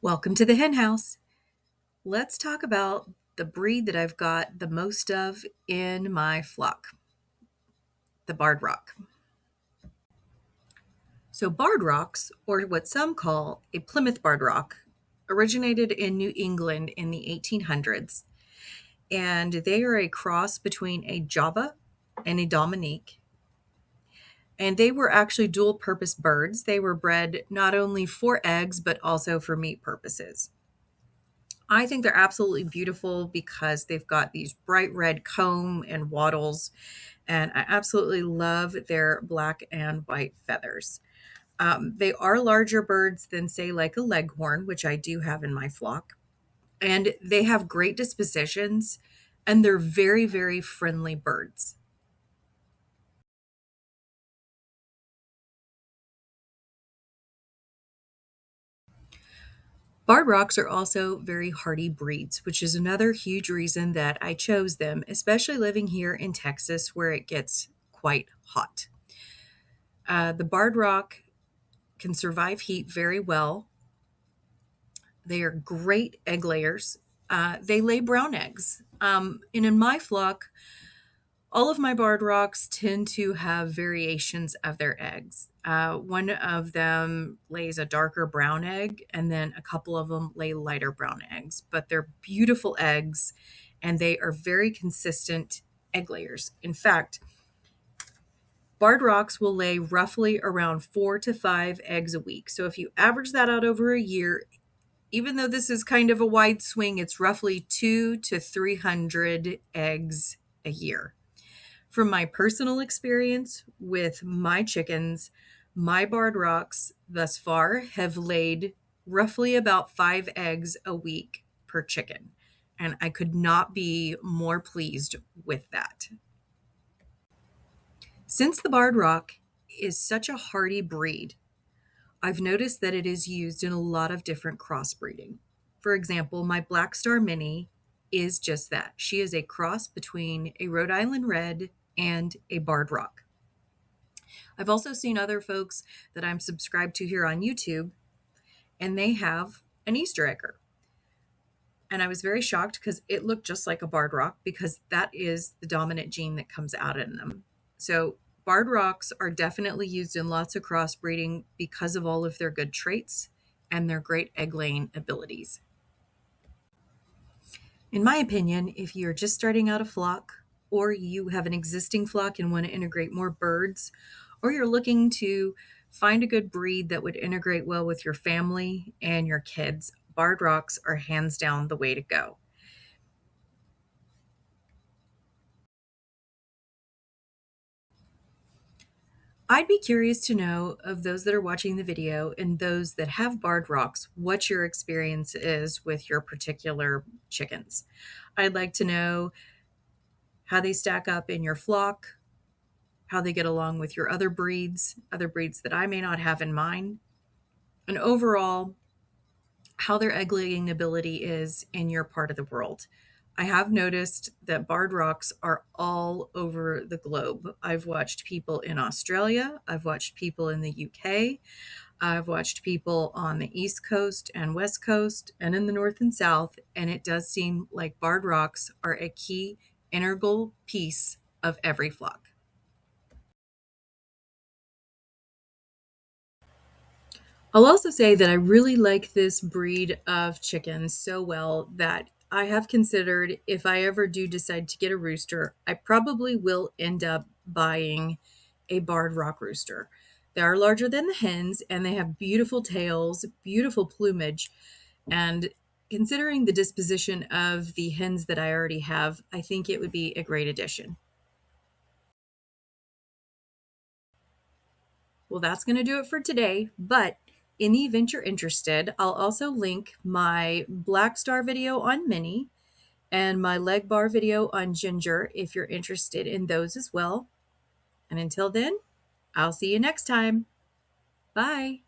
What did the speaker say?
Welcome to the hen house. Let's talk about the breed that I've got the most of in my flock, the Barred Rock. So, Barred Rocks, or what some call a Plymouth Barred Rock, originated in New England in the 1800s, and they are a cross between a Java and a Dominique. And they were actually dual purpose birds. They were bred not only for eggs, but also for meat purposes. I think they're absolutely beautiful because they've got these bright red comb and wattles, and I absolutely love their black and white feathers. They are larger birds than, say, like a leghorn, which I do have in my flock, and they have great dispositions, and they're very, very friendly birds. Barred Rocks are also very hardy breeds, which is another huge reason that I chose them, especially living here in Texas where it gets quite hot. The Barred Rock can survive heat very well. They are great egg layers. They lay brown eggs. And in my flock, all of my Barred Rocks tend to have variations of their eggs. One of them lays a darker brown egg, and then a couple of them lay lighter brown eggs. But they're beautiful eggs, and they are very consistent egg layers. In fact, Barred Rocks will lay roughly around 4 to 5 eggs a week. So if you average that out over a year, even though this is kind of a wide swing, it's roughly 200 to 300 eggs a year. From my personal experience with my chickens, my Barred Rocks thus far have laid roughly about 5 eggs a week per chicken. And I could not be more pleased with that. Since the Barred Rock is such a hardy breed, I've noticed that it is used in a lot of different crossbreeding. For example, my Black Star Mini is just that. She is a cross between a Rhode Island Red and a Barred Rock. I've also seen other folks that I'm subscribed to here on YouTube, and they have an Easter egger. And I was very shocked because it looked just like a Barred Rock because that is the dominant gene that comes out in them. So Barred Rocks are definitely used in lots of crossbreeding because of all of their good traits and their great egg laying abilities. In my opinion, if you're just starting out a flock, or you have an existing flock and want to integrate more birds, or you're looking to find a good breed that would integrate well with your family and your kids, Barred Rocks are hands down the way to go. I'd be curious to know of those that are watching the video and those that have Barred Rocks, what your experience is with your particular chickens. I'd like to know how they stack up in your flock, how they get along with your other breeds that I may not have in mind, and overall, how their egg laying ability is in your part of the world. I have noticed that Barred Rocks are all over the globe. I've watched people in Australia, I've watched people in the UK, I've watched people on the East Coast and West Coast, and in the North and South, and it does seem like Barred Rocks are a key, integral piece of every flock. I'll also say that I really like this breed of chickens so well that I have considered if I ever do decide to get a rooster, I probably will end up buying a Barred Rock rooster. They are larger than the hens and they have beautiful tails, beautiful plumage. And considering the disposition of the hens that I already have, I think it would be a great addition. Well, that's going to do it for today. But in the event you're interested, I'll also link my Black Star video on Minnie and my leg bar video on Ginger if you're interested in those as well. And until then, I'll see you next time. Bye.